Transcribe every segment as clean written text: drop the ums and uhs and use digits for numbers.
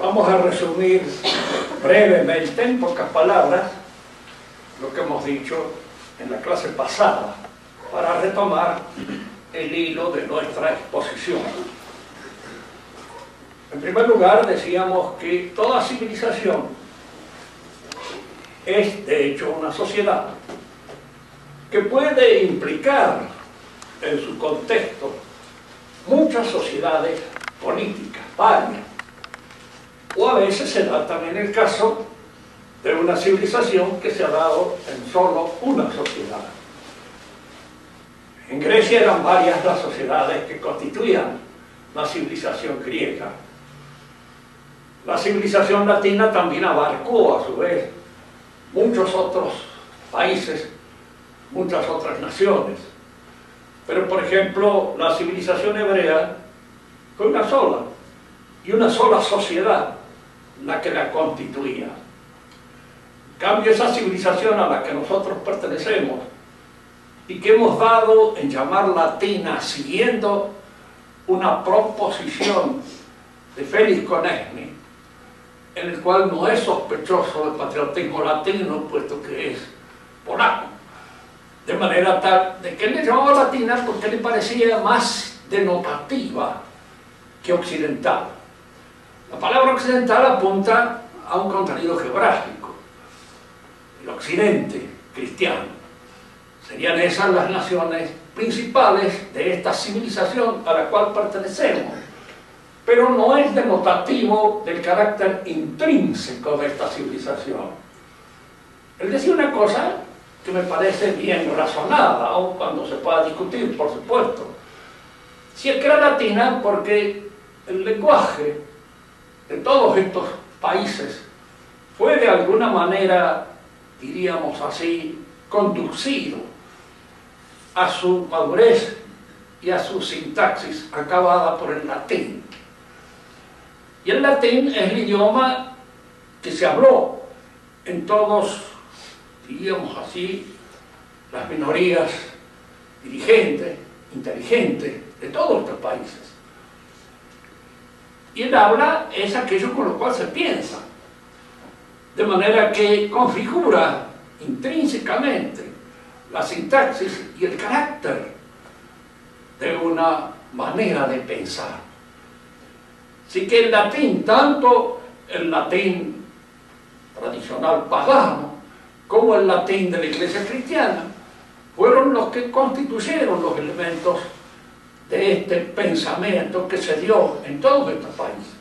Vamos a resumir brevemente, en pocas palabras, lo que hemos dicho en la clase pasada, para retomar el hilo de nuestra exposición. En primer lugar, decíamos que toda civilización es, de hecho, una sociedad que puede implicar en su contexto muchas sociedades políticas, varias. O a veces se da también el caso de una civilización que se ha dado en solo una sociedad. En Grecia eran varias las sociedades que constituían la civilización griega. La civilización latina también abarcó a su vez muchos otros países, muchas otras naciones. Pero por ejemplo, la civilización hebrea fue una sola, y una sola sociedad la que la constituía. En cambio, esa civilización a la que nosotros pertenecemos y que hemos dado en llamar latina, siguiendo una proposición de Félix Konechny, en el cual no es sospechoso el patriotismo latino, puesto que es polaco, de manera tal de que él le llamaba latina porque le parecía más denotativa que occidental. La palabra occidental apunta a un contenido geográfico, el occidente cristiano. Serían esas las naciones principales de esta civilización a la cual pertenecemos, pero no es denotativo del carácter intrínseco de esta civilización. Él decía una cosa que me parece bien razonada, aun cuando se pueda discutir, por supuesto. Si es que era latina porque el lenguaje de todos estos países fue de alguna manera, diríamos así, conducido a su madurez y a su sintaxis acabada por el latín. Y el latín es el idioma que se habló en todos, diríamos así, las minorías dirigentes, inteligentes de todos estos países. Y el habla es aquello con lo cual se piensa, de manera que configura intrínsecamente la sintaxis y el carácter de una manera de pensar. Así que el latín, tanto el latín tradicional pagano como el latín de la Iglesia cristiana, fueron los que constituyeron los elementos de este pensamiento que se dio en todos estos países.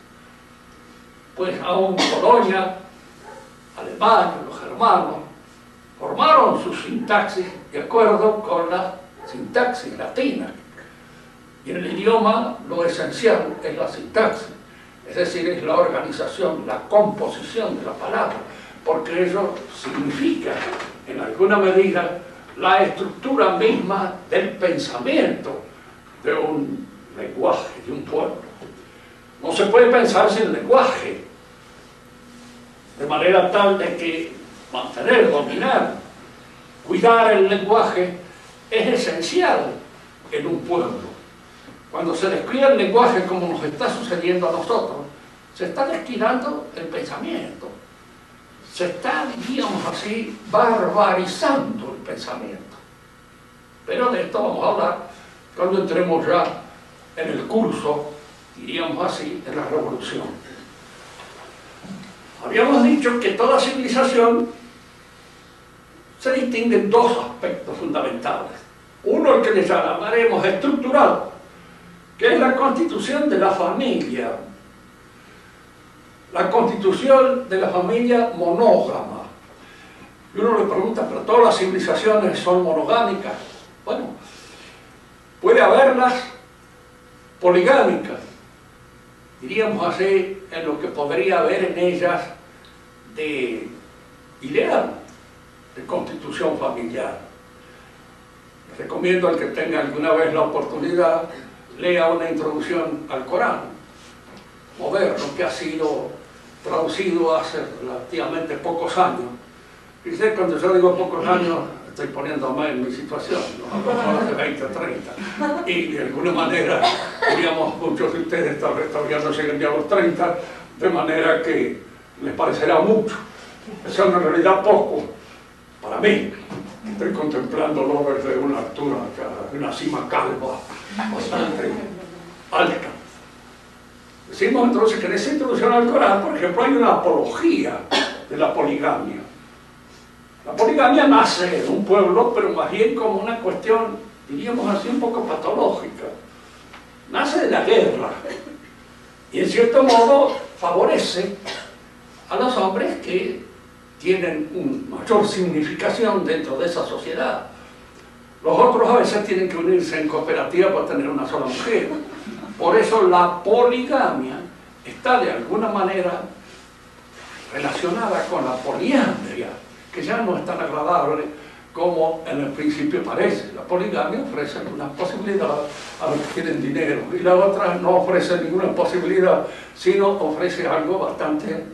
Pues aún Polonia, Alemania, los germanos, formaron su sintaxis de acuerdo con la sintaxis latina. Y en el idioma lo esencial es la sintaxis, es decir, es la organización, la composición de la palabra, porque ello significa, en alguna medida, la estructura misma del pensamiento de un lenguaje, de un pueblo. No se puede pensar sin lenguaje, de manera tal de que mantener, dominar, cuidar el lenguaje es esencial en un pueblo. Cuando se descuida el lenguaje, como nos está sucediendo a nosotros, se está descuidando el pensamiento. Se está, diríamos así, barbarizando el pensamiento. Pero de esto vamos a hablar cuando entremos ya en el curso, diríamos así, de la revolución. Habíamos dicho que toda civilización se distingue en dos aspectos fundamentales. Uno, el que le llamaremos estructural, que es la constitución de la familia. La constitución de la familia monógama. Y uno le pregunta, ¿pero todas las civilizaciones son monogámicas? Bueno, puede haberlas poligámicas, diríamos así, en lo que podría haber en ellas de ideal, de constitución familiar. Les recomiendo al que tenga alguna vez la oportunidad, lea una introducción al Corán moderno que ha sido traducido hace relativamente pocos años. Fíjense, cuando yo digo pocos años, estoy poniéndome en mi situación, ¿no? Hace 20 o 30. Y de alguna manera, diríamos, muchos de ustedes tal vez todavía no llegan ya a los 30, de manera que les parecerá mucho. Eso en realidad poco para mí. Estoy contemplándolo desde una altura, de una cima calva bastante alta. Decimos entonces que en esa introducción al Corán, por ejemplo, hay una apología de la poligamia. La poligamia nace en un pueblo, pero más bien como una cuestión, diríamos así, un poco patológica. Nace de la guerra y en cierto modo favorece a los hombres que tienen una mayor significación dentro de esa sociedad. Los otros a veces tienen que unirse en cooperativa para tener una sola mujer. Por eso la poligamia está de alguna manera relacionada con la poliandria, que ya no es tan agradable como en el principio parece. La poligamia ofrece una posibilidad a los que tienen dinero y la otra no ofrece ninguna posibilidad, sino ofrece algo bastante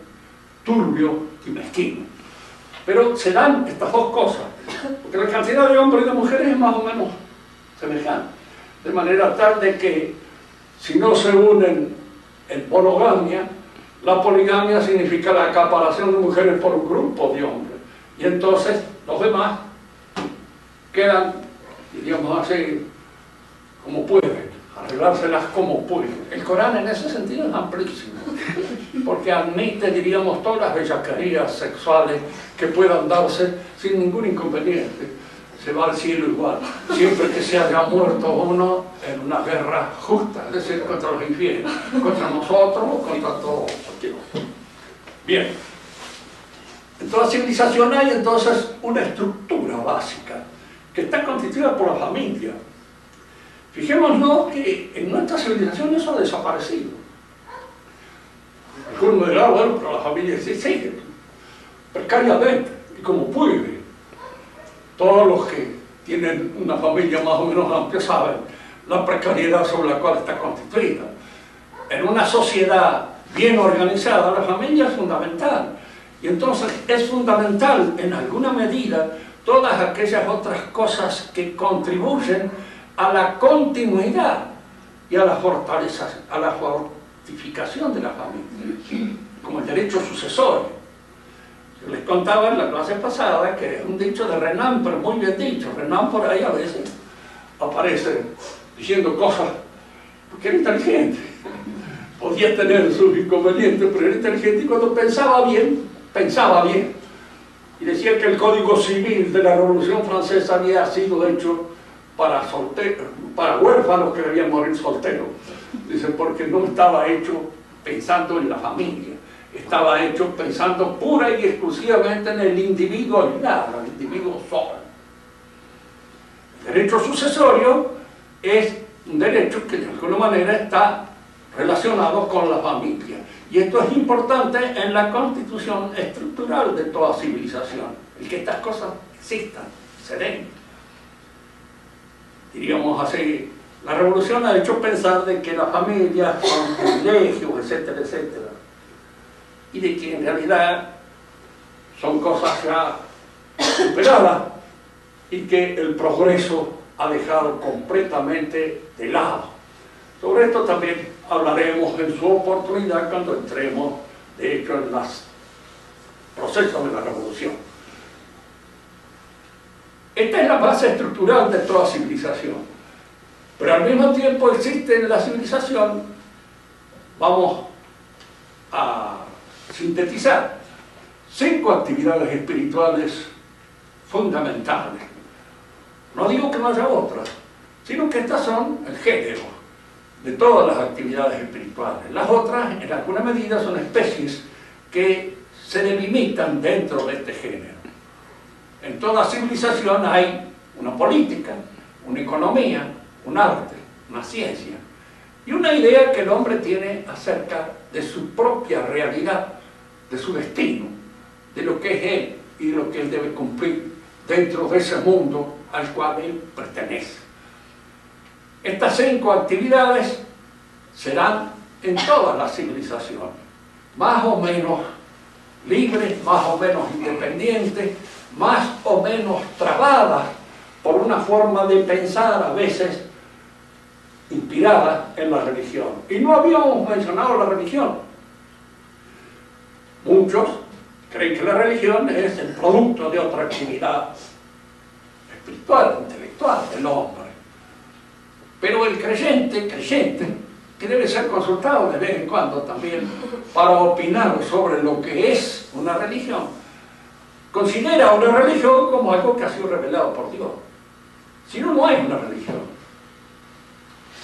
turbio y mezquino. Pero se dan estas dos cosas, porque la cantidad de hombres y de mujeres es más o menos semejante, de manera tal de que si no se unen en monogamia, la poligamia significa la acaparación de mujeres por un grupo de hombres, y entonces los demás quedan, diríamos así, como pueden, arreglárselas como pueden. El Corán en ese sentido es amplísimo, porque admite, diríamos, todas las bellaquerías sexuales que puedan darse sin ningún inconveniente. Se va al cielo igual, siempre que se haya muerto uno en una guerra justa, es decir, contra los infieles, contra nosotros o contra todos. Bien, en toda civilización hay entonces una estructura básica que está constituida por la familia. Fijémonos que en nuestra civilización eso ha desaparecido. Algunos dirán, bueno, pero la familia sí sigue, precariamente, y como puede. Todos los que tienen una familia más o menos amplia saben la precariedad sobre la cual está constituida. En una sociedad bien organizada, la familia es fundamental. Y entonces es fundamental, en alguna medida, todas aquellas otras cosas que contribuyen a la continuidad y a la fortaleza, a la fortificación de la familia, como el derecho sucesorio. Yo les contaba en la clase pasada que es un dicho de Renan, pero muy bien dicho. Renan por ahí a veces aparece diciendo cosas, porque era inteligente. Podía tener sus inconvenientes, pero era inteligente, y cuando pensaba bien, y decía que el Código Civil de la Revolución Francesa había sido hecho para huérfanos que debían morir solteros. Dice, porque no estaba hecho pensando en la familia, estaba hecho pensando pura y exclusivamente en el individuo aislado, el individuo solo. El derecho sucesorio es un derecho que de alguna manera está relacionado con la familia. Y esto es importante en la constitución estructural de toda civilización, el que estas cosas existan, se den. Diríamos así, la revolución ha hecho pensar de que las familias son privilegios, etcétera, etcétera, y de que en realidad son cosas ya superadas y que el progreso ha dejado completamente de lado. Sobre esto también hablaremos en su oportunidad cuando entremos, de hecho, en los procesos de la revolución. Esta es la base estructural de toda civilización, pero al mismo tiempo existe en la civilización, vamos a sintetizar, 5 actividades espirituales fundamentales. No digo que no haya otras, sino que estas son el género de todas las actividades espirituales. Las otras, en alguna medida, son especies que se delimitan dentro de este género. En toda civilización hay una política, una economía, un arte, una ciencia y una idea que el hombre tiene acerca de su propia realidad, de su destino, de lo que es él y de lo que él debe cumplir dentro de ese mundo al cual él pertenece. Estas 5 actividades serán en todas las civilizaciones, más o menos libres, más o menos independientes, más o menos trabadas por una forma de pensar a veces inspirada en la religión. Y no habíamos mencionado la religión. muchos creen que la religión es el producto de otra actividad espiritual, intelectual del hombre. Pero el creyente, que debe ser consultado de vez en cuando también para opinar sobre lo que es una religión, considera una religión como algo que ha sido revelado por Dios. Si no, no es una religión.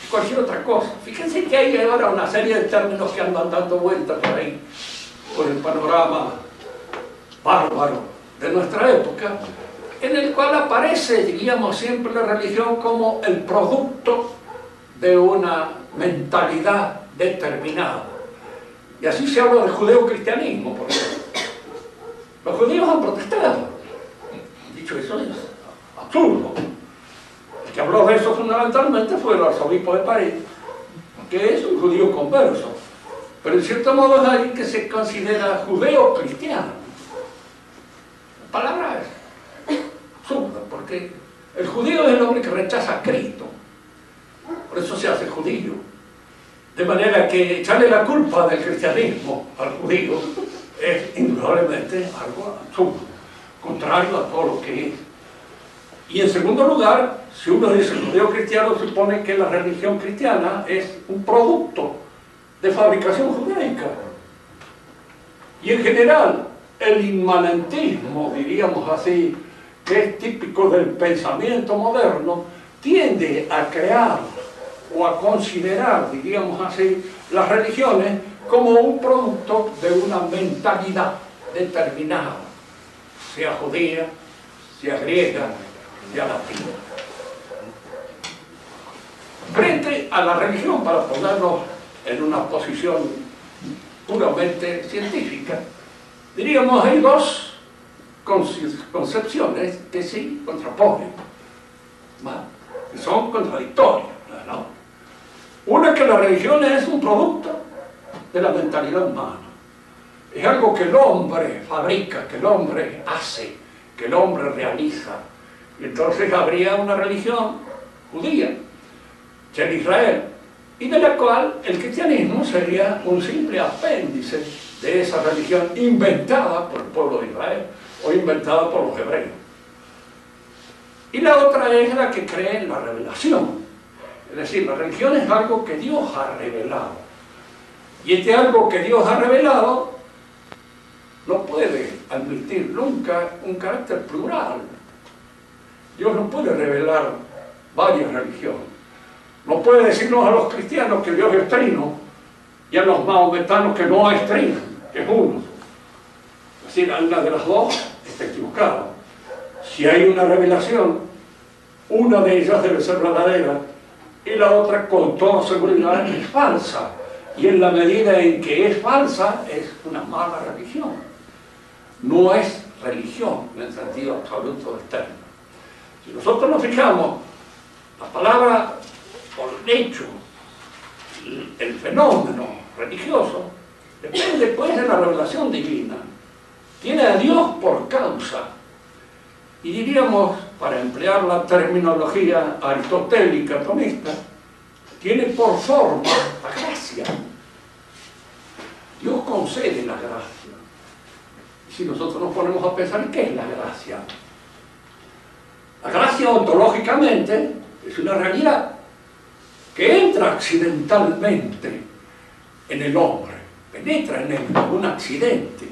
Es cualquier otra cosa. Fíjense que hay ahora una serie de términos que andan dando vueltas por ahí, por el panorama bárbaro de nuestra época, en el cual aparece, diríamos siempre, la religión como el producto de una mentalidad determinada. Y así se habla del judeocristianismo, por ejemplo. Los judíos han protestado. Han dicho, eso es absurdo. El que habló de eso fundamentalmente fue el arzobispo de París, que es un judío converso, pero en cierto modo es alguien que se considera judeo-cristiano. La palabra es absurda, porque el judío es el hombre que rechaza a Cristo, por eso se hace judío. De manera que echarle la culpa del cristianismo al judío es indudablemente algo absurdo, contrario a todo lo que es. Y en segundo lugar, si uno dice judeo cristiano, supone que la religión cristiana es un producto de fabricación judaica. Y en general, el inmanentismo, diríamos así, que es típico del pensamiento moderno, tiende a crear o a considerar, diríamos así, las religiones como un producto de una mentalidad determinada, sea judía, sea griega, sea latina. Frente a la religión, para ponernos en una posición puramente científica, diríamos hay dos concepciones que se contraponen, que son contradictorias, ¿no? Una es que la religión es un producto de la mentalidad humana. Es algo que el hombre fabrica, que el hombre hace, que el hombre realiza. Y entonces habría una religión judía, en Israel, y de la cual el cristianismo sería un simple apéndice de esa religión inventada por el pueblo de Israel o inventada por los hebreos. Y la otra es la que cree en la revelación. Es decir, la religión es algo que Dios ha revelado. Y este algo que Dios ha revelado no puede admitir nunca un carácter plural. Dios no puede revelar varias religiones. No puede decirnos a los cristianos que Dios es trino y a los mahometanos que no es trino, que es uno. Es decir, una de las dos está equivocada. Si hay una revelación, una de ellas debe ser verdadera y la otra, con toda seguridad, es falsa. Y en la medida en que es falsa, es una mala religión. No es religión en el sentido absoluto del término. Si nosotros nos fijamos, la palabra por el hecho, el fenómeno religioso, depende pues de la revelación divina. Tiene a Dios por causa. Y diríamos, para emplear la terminología aristotélica tomista, tiene por forma la gracia. Dios concede la gracia. Y si nosotros nos ponemos a pensar, ¿qué es la gracia? La gracia ontológicamente es una realidad que entra accidentalmente en el hombre, penetra en él como un accidente,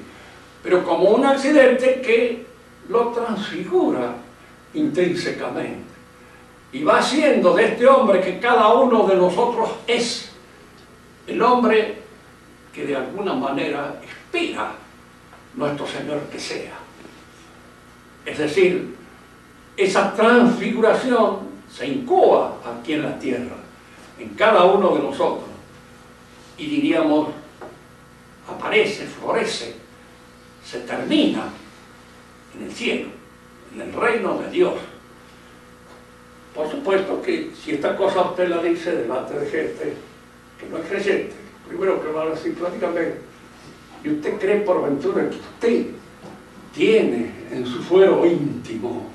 pero como un accidente que lo transfigura intrínsecamente y va haciendo de este hombre que cada uno de nosotros es el hombre que de alguna manera espera nuestro Señor que sea. Es decir, esa transfiguración se incoa aquí en la tierra, en cada uno de nosotros, y diríamos, aparece, florece, se termina en el cielo, en el reino de Dios. Por supuesto que si esta cosa usted la dice delante de gente que no es creyente, primero que van a decir prácticamente, y usted cree por ventura que usted tiene en su fuero íntimo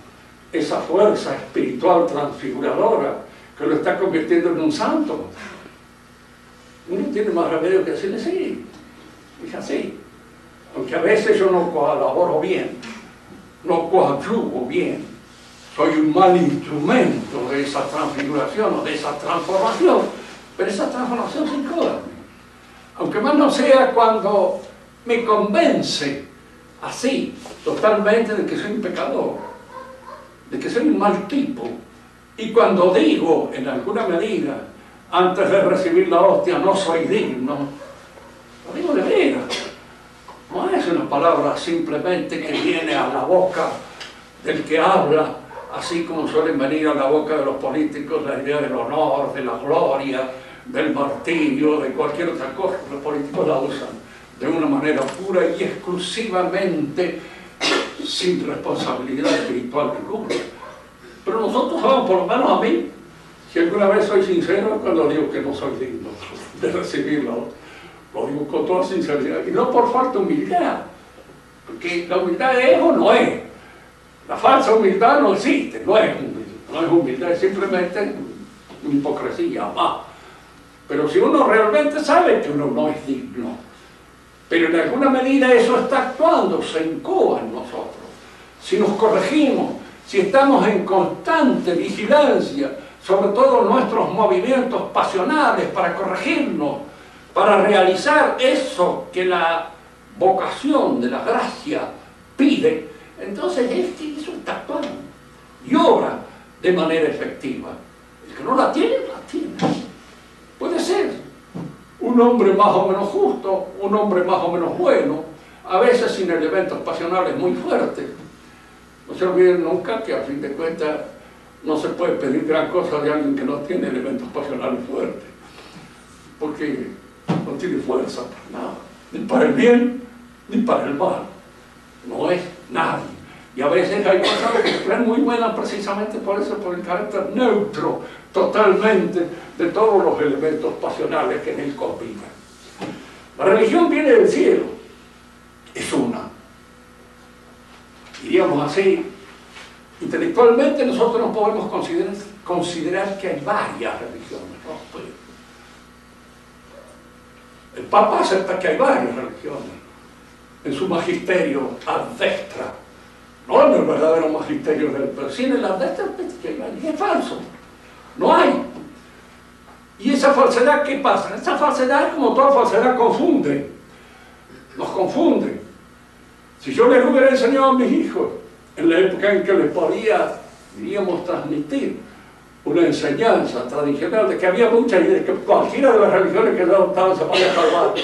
esa fuerza espiritual transfiguradora que lo está convirtiendo en un santo, uno tiene más remedio que decirle sí, es así. porque a veces yo no colaboro bien, no coadyuvo bien, soy un mal instrumento de esa transfiguración o de esa transformación, pero esa transformación se incoa en mí. Aunque más no sea cuando me convence así, totalmente, de que soy un pecador, de que soy un mal tipo, y cuando digo, en alguna medida, antes de recibir la hostia, no soy digno, lo digo de veras. No es una palabra simplemente que viene a la boca del que habla, así como suelen venir a la boca de los políticos la idea del honor, de la gloria, del martirio, de cualquier otra cosa. Los políticos la usan de una manera pura y exclusivamente sin responsabilidad espiritual ninguna. Pero nosotros sabemos, por lo menos a mí, si alguna vez soy sincero cuando digo que no soy digno de recibirlo, lo digo con toda sinceridad, y no por falta de humildad, porque la humildad es o no es. La falsa humildad no existe, no es humildad, es simplemente una hipocresía más. Pero si uno realmente sabe que uno no es digno, pero en alguna medida eso está actuando, se incoa en nosotros. Si nos corregimos, si estamos en constante vigilancia sobre todo nuestros movimientos pasionales para corregirnos, para realizar eso que la vocación de la gracia pide, entonces eso está actuando y obra de manera efectiva. El que no la tiene, la tiene. Puede ser un hombre más o menos justo, un hombre más o menos bueno, a veces sin elementos pasionales muy fuertes. No se olviden nunca que a fin de cuentas no se puede pedir gran cosa de alguien que no tiene elementos pasionales fuertes, porque no tiene fuerza para nada, ni para el bien ni para el mal. No es nadie. Y a veces hay cosas que se creen muy buenas precisamente por eso, por el carácter neutro totalmente de todos los elementos pasionales que en él conviven. La religión viene del cielo, es una. Diríamos así, intelectualmente nosotros no podemos considerar que hay varias religiones, ¿no? Pues, el Papa acepta que hay varias religiones en su magisterio ad destra, no en el verdadero magisterio del pero sí en el ad destra, que hay varias. Es falso, no hay. ¿Y esa falsedad qué pasa? Esa falsedad, como toda falsedad, confunde, nos confunde. Si yo les hubiera enseñado a mis hijos en la época en que les podía, diríamos, transmitir una enseñanza tradicional de que había muchas y de que cualquiera de las religiones que yo adoptaba se podía salvar,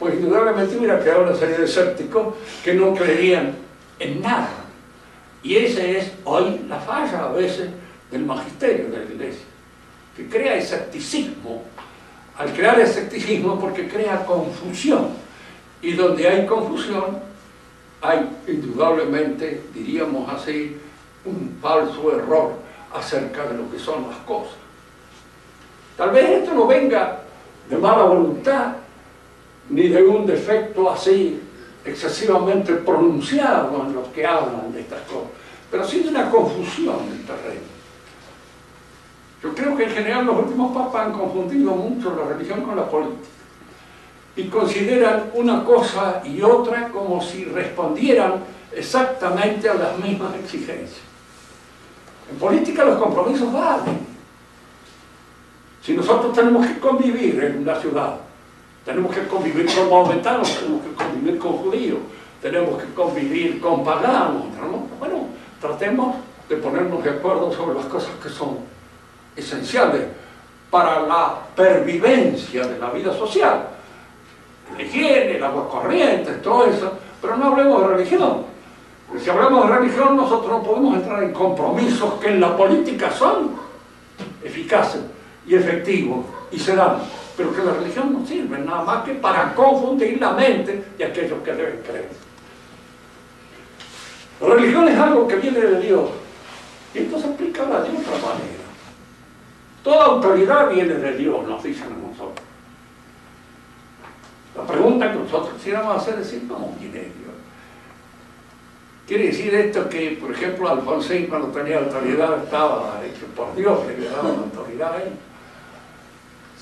pues indudablemente hubiera creado una serie de escépticos que no creerían en nada. Y esa es hoy la falla a veces del magisterio de la Iglesia, que crea escepticismo. Al crear escepticismo, porque crea confusión. Y donde hay confusión, hay indudablemente, diríamos así, un falso error acerca de lo que son las cosas. Tal vez esto no venga de mala voluntad, ni de un defecto así excesivamente pronunciado en los que hablan de estas cosas, pero sí de una confusión del terreno. Yo creo que en general los últimos papas han confundido mucho la religión con la política y consideran una cosa y otra como si respondieran exactamente a las mismas exigencias. En política los compromisos valen. Si nosotros tenemos que convivir en una ciudad, tenemos que convivir con maometanos, tenemos que convivir con judíos, tenemos que convivir con paganos, bueno, tratemos de ponernos de acuerdo sobre las cosas que son esenciales para la pervivencia de la vida social. La higiene, el agua corriente, todo eso, pero no hablemos de religión. Porque si hablamos de religión, nosotros no podemos entrar en compromisos que en la política son eficaces y efectivos y se dan, pero que la religión no sirve nada más que para confundir la mente de aquellos que deben creer. La religión es algo que viene de Dios, y esto se explica de otra manera. Toda autoridad viene de Dios, nos dicen a nosotros. La pregunta que nosotros quisiéramos hacer es decir, ¿cómo viene de Dios? Quiere decir esto que, por ejemplo, Alfonsín cuando tenía autoridad estaba hecho por Dios, le había dado la autoridad a él.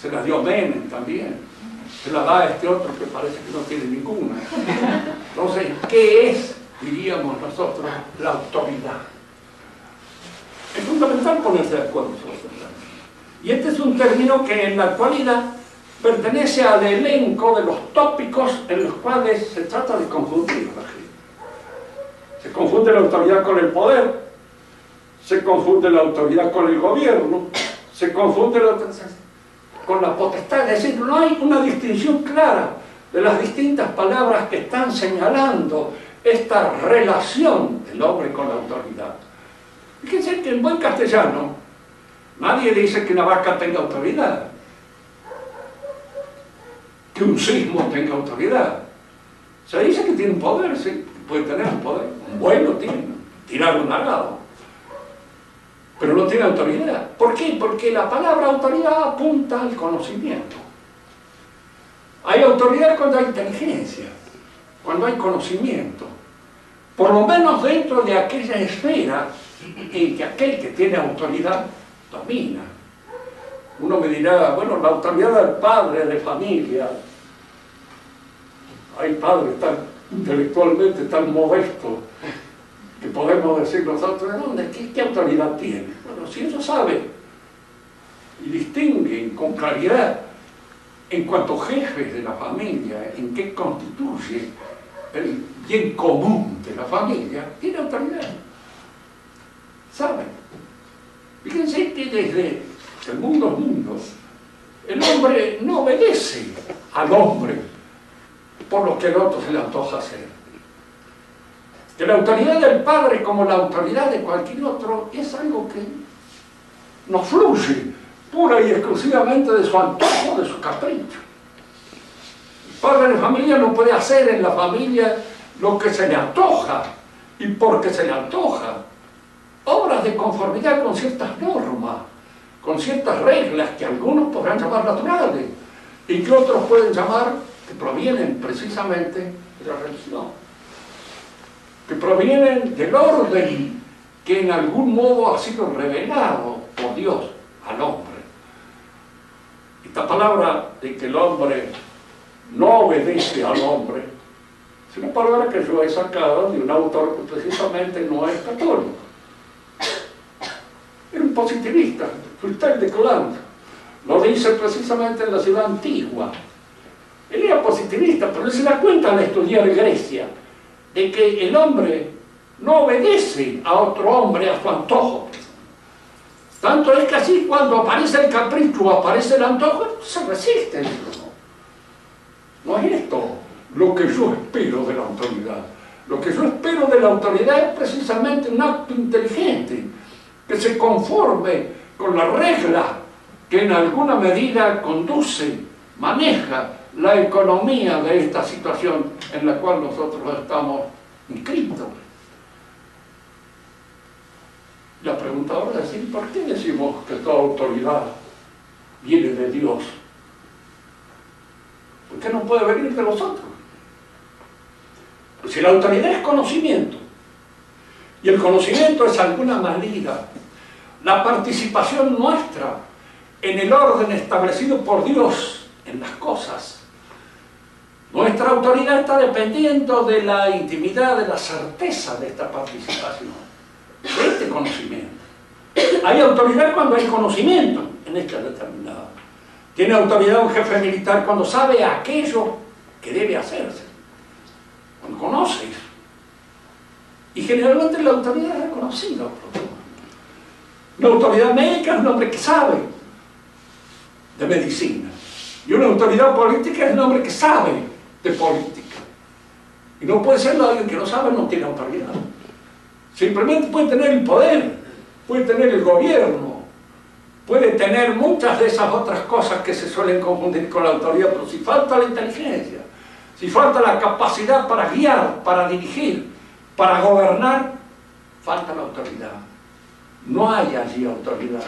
Se la dio Menem también. se la da a este otro que parece que no tiene ninguna. Entonces, ¿qué es, diríamos nosotros, la autoridad? Es fundamental ponerse de acuerdo sobre este término. Y este es un término que en la actualidad pertenece al elenco de los tópicos en los cuales se trata de confundir a la gente. Se confunde la autoridad con el poder, se confunde la autoridad con el gobierno, se confunde con la potestad. Es decir, no hay una distinción clara de las distintas palabras que están señalando esta relación del hombre con la autoridad. Fíjense que en buen castellano nadie dice que una vaca tenga autoridad, que un sismo tenga autoridad. Se dice que tiene un poder, sí, puede tener un poder. Un buey lo tiene, tirar un arado, pero no tiene autoridad. ¿Por qué? Porque la palabra autoridad apunta al conocimiento. Hay autoridad cuando hay inteligencia, cuando hay conocimiento, por lo menos dentro de aquella esfera en que aquel que tiene autoridad domina. Uno me dirá, bueno, la autoridad del padre de familia. Hay padres tan intelectualmente tan modestos que podemos decir nosotros, ¿de dónde? ¿Qué autoridad tiene? Bueno, si ellos saben y distinguen con claridad en cuanto jefes de la familia, en qué constituye el bien común de la familia, tiene autoridad. ¿Saben? Fíjense que desde el mundo el hombre no obedece al hombre por lo que al otro se le antoja hacer. Que la autoridad del padre, como la autoridad de cualquier otro, es algo que no fluye pura y exclusivamente de su antojo, de su capricho. El padre de familia no puede hacer en la familia lo que se le antoja, y porque se le antoja, obras de conformidad con ciertas normas, con ciertas reglas que algunos podrán llamar naturales y que otros pueden llamar que provienen precisamente de la religión, que provienen del orden que en algún modo ha sido revelado por Dios al hombre. Esta palabra de que el hombre no obedece al hombre es una palabra que yo he sacado de un autor que precisamente no es católico. Era un positivista, Fustel de Coland. Lo dice precisamente en la ciudad antigua. Él era positivista, pero él se da cuenta al estudiar Grecia de que el hombre no obedece a otro hombre a su antojo. Tanto es que así cuando aparece el capricho o aparece el antojo, se resiste. No es esto lo que yo espero de la autoridad. Lo que yo espero de la autoridad es precisamente un acto inteligente, que se conforme con la regla que en alguna medida conduce, maneja la economía de esta situación en la cual nosotros estamos inscritos. La pregunta ahora es decir, ¿por qué decimos que toda autoridad viene de Dios? ¿Por qué no puede venir de nosotros? Pues si la autoridad es conocimiento, y el conocimiento es alguna medida la participación nuestra en el orden establecido por Dios en las cosas. Nuestra autoridad está dependiendo de la intimidad, de la certeza de esta participación, de este conocimiento. Hay autoridad cuando hay conocimiento en esta determinada. Tiene autoridad un jefe militar cuando sabe aquello que debe hacerse, cuando conoce eso. Y generalmente la autoridad es reconocida por Dios. Una autoridad médica es un hombre que sabe de medicina. Y una autoridad política es un hombre que sabe de política. Y no puede ser alguien que no sabe, no tiene autoridad. Simplemente puede tener el poder, puede tener el gobierno, puede tener muchas de esas otras cosas que se suelen confundir con la autoridad, pero si falta la inteligencia, si falta la capacidad para guiar, para dirigir, para gobernar, falta la autoridad. No hay allí autoridad,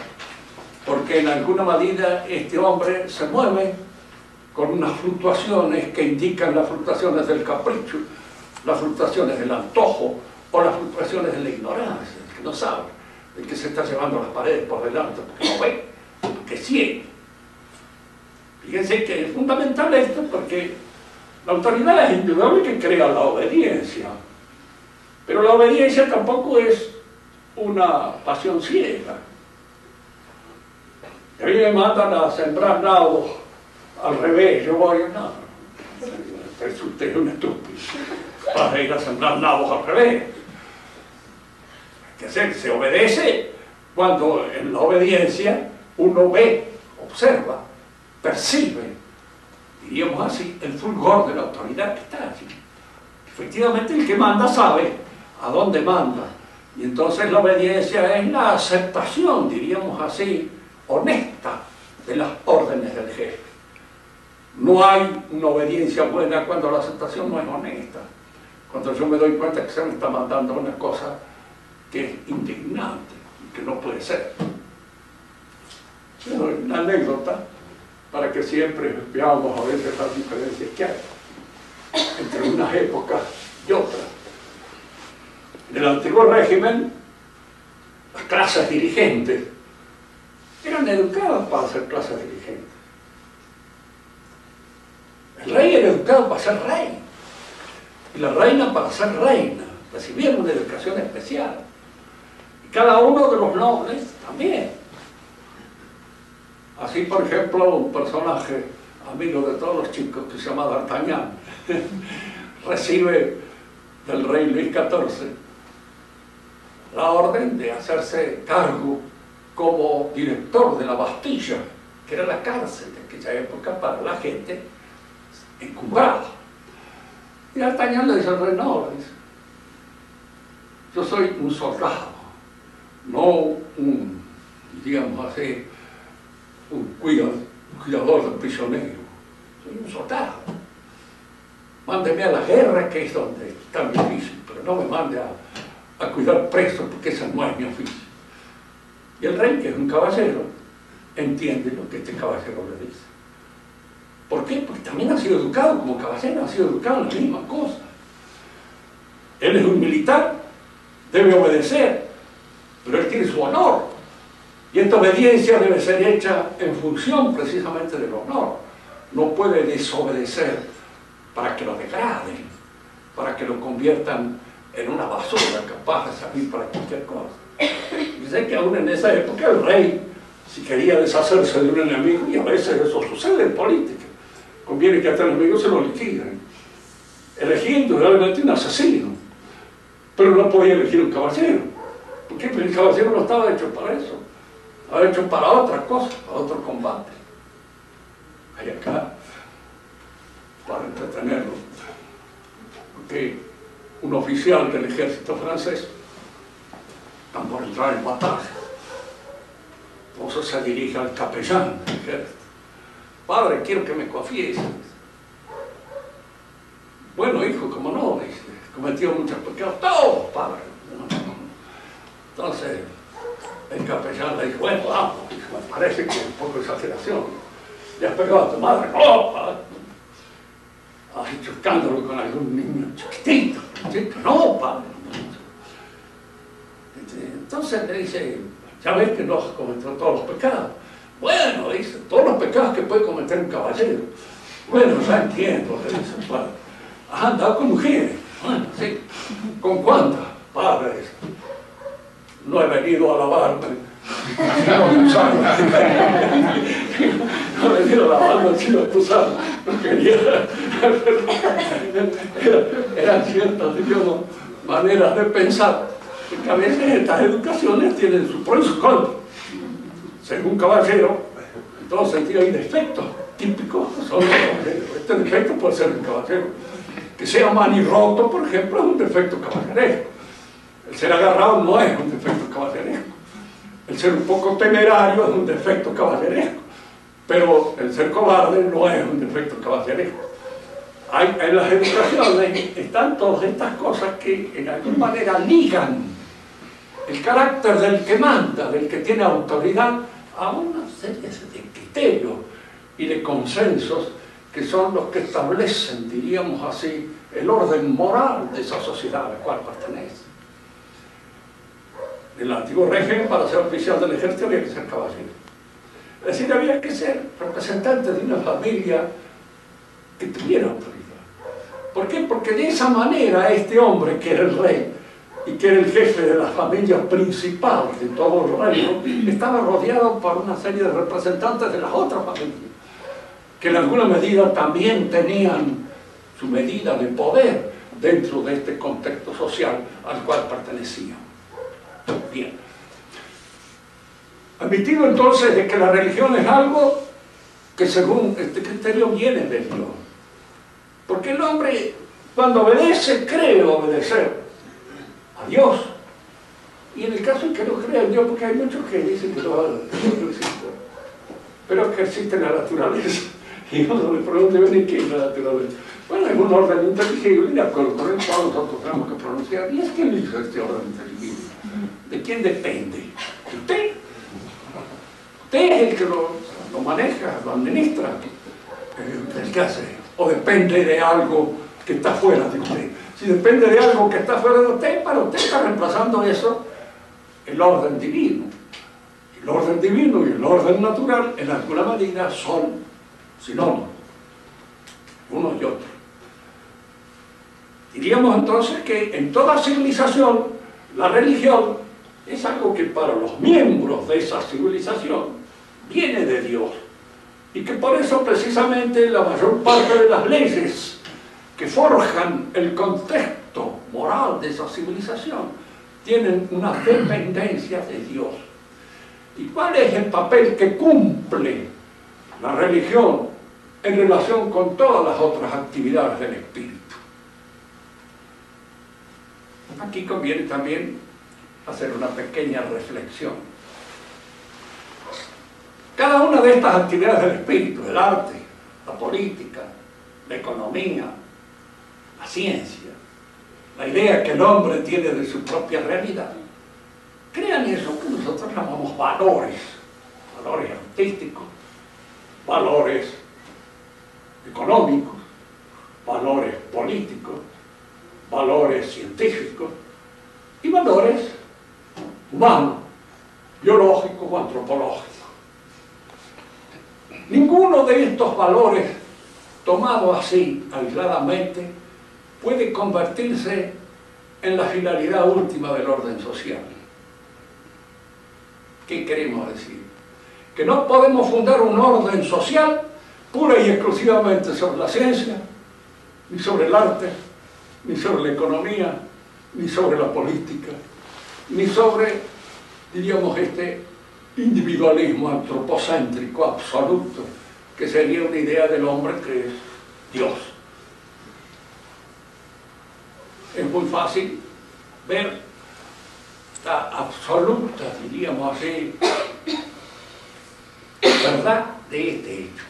porque en alguna medida este hombre se mueve con unas fluctuaciones que indican las fluctuaciones del capricho, las fluctuaciones del antojo o las fluctuaciones de la ignorancia, el que no sabe, el que se está llevando las paredes por delante porque no ve, porque es ciego. Fíjense que es fundamental esto porque la autoridad es indudable que crea la obediencia, pero la obediencia tampoco es una pasión ciega. A mí me mandan a sembrar nabos al revés, yo voy, no, usted es un estúpido para ir a sembrar nabos al revés. Se obedece cuando en la obediencia uno ve, observa, percibe, diríamos así, el fulgor de la autoridad que está allí. Efectivamente el que manda sabe a dónde manda, y entonces la obediencia es la aceptación, diríamos así, honesta de las órdenes del jefe. No hay una obediencia buena cuando la aceptación no es honesta, cuando yo me doy cuenta que se me está mandando una cosa que es indignante y que no puede ser. Pero una anécdota para que siempre veamos a veces las diferencias que hay entre unas épocas y otras. En el antiguo régimen, las clases dirigentes eran educadas para ser clases dirigentes. El rey era educado para ser rey y la reina para ser reina. Recibieron una educación especial. Y cada uno de los nobles también. Así, por ejemplo, un personaje amigo de todos los chicos que se llama D'Artagnan recibe del rey Luis XIV la orden de hacerse cargo como director de la Bastilla, que era la cárcel de aquella época para la gente encumbrada. Y D'Artagnan le dice al rey, no, le dice, yo soy un soldado, no un, digamos así, un cuidador del prisionero, soy un soldado. Mándeme a la guerra, que es donde es tan difícil, pero no me mande a cuidar presos, porque ese no es mi oficio. Y el rey, que es un caballero, entiende lo que este caballero le dice. ¿Por qué? Porque también ha sido educado como caballero, ha sido educado en la misma cosa. Él es un militar, debe obedecer, pero él tiene su honor. Y esta obediencia debe ser hecha en función precisamente del honor. No puede desobedecer para que lo degraden, para que lo conviertan en una basura capaz de servir para cualquier cosa. Dice que aún en esa época el rey, si quería deshacerse de un enemigo, y a veces eso sucede en política, conviene que a este enemigo se lo liquiden. Elegía indudablemente un asesino, pero no podía elegir un caballero. ¿Por qué? Porque el caballero no estaba hecho para eso. Estaba hecho para otra cosa, para otro combate. Hay acá, para entretenerlo, porque un oficial del ejército francés está por entrar en batalla. Entonces se dirige al capellán del ejército. Padre, quiero que me confiese. Bueno, hijo, como no, dice, he cometido muchos pecados. Todos, padre. Entonces, el capellán le dijo, bueno, vamos, me parece que es un poco de exageración. ¿Le has pegado a tu madre? No, padre. ¿Has hecho escándalo con algún niño chiquitito? No, padre. Entonces le dice, ya ves que no has cometido todos los pecados. Bueno, dice, todos los pecados que puede cometer un caballero. Bueno, ya entiendo, le dice el padre. ¿Has andado con mujeres? Bueno, sí. ¿Con cuántas? Padre, dice, no he venido a lavarme. No he venido a lavarme, sino tú sabes. No quería. Eran ciertas, digamos, maneras de pensar. Porque a veces estas educaciones tienen sus pros y sus contras. Según caballero, en todo sentido hay defectos típicos que son los caballeros. Este defecto puede ser un caballero. Que sea manirroto, por ejemplo, es un defecto caballeresco. El ser agarrado no es un defecto caballeresco. El ser un poco temerario es un defecto caballeresco. Pero el ser cobarde no es un defecto caballeresco. En las educaciones están todas estas cosas que en alguna manera ligan el carácter del que manda, del que tiene autoridad, a una serie de criterios y de consensos que son los que establecen, diríamos así, el orden moral de esa sociedad a la cual pertenece. En el antiguo régimen, para ser oficial del ejército había que ser caballero. Es decir, había que ser representante de una familia que tuviera autoridad. ¿Por qué? Porque de esa manera este hombre, que era el rey y que era el jefe de la familia principal de todo el reino, estaba rodeado por una serie de representantes de las otras familias, que en alguna medida también tenían su medida de poder dentro de este contexto social al cual pertenecían. Bien. Admitido entonces de que la religión es algo que según este criterio viene de Dios. Porque el hombre, cuando obedece, cree obedecer a Dios. Y en el caso en que no crea en Dios, porque hay muchos que dicen que no existe, pero que existe la naturaleza. Y uno le pregunta, ¿y qué es la naturaleza? Bueno, es un orden inteligible, de acuerdo con el cual nosotros tenemos que pronunciar. ¿Y es quién hizo este orden inteligible? ¿De quién depende? ¿De usted? Usted es el que lo maneja, lo administra, el que hace, o depende de algo que está fuera de usted. Si depende de algo que está fuera de usted, para usted está reemplazando eso el orden divino. El orden divino y el orden natural, en alguna medida, son sinónimos, uno y otro. Diríamos entonces que en toda civilización, la religión es algo que para los miembros de esa civilización viene de Dios, y que por eso precisamente la mayor parte de las leyes que forjan el contexto moral de esa civilización tienen una dependencia de Dios. ¿Y cuál es el papel que cumple la religión en relación con todas las otras actividades del espíritu? Aquí conviene también hacer una pequeña reflexión. Cada una de estas actividades del espíritu, el arte, la política, la economía, la ciencia, la idea que el hombre tiene de su propia realidad, crean eso que nosotros llamamos valores, valores artísticos, valores económicos, valores políticos, valores científicos y valores humanos, biológicos o antropológicos. Ninguno de estos valores, tomados así, aisladamente, puede convertirse en la finalidad última del orden social. ¿Qué queremos decir? Que no podemos fundar un orden social pura y exclusivamente sobre la ciencia, ni sobre el arte, ni sobre la economía, ni sobre la política, ni sobre, diríamos, este individualismo antropocéntrico absoluto, que sería una idea del hombre que es Dios. Es muy fácil ver la absoluta, diríamos así, verdad de este hecho.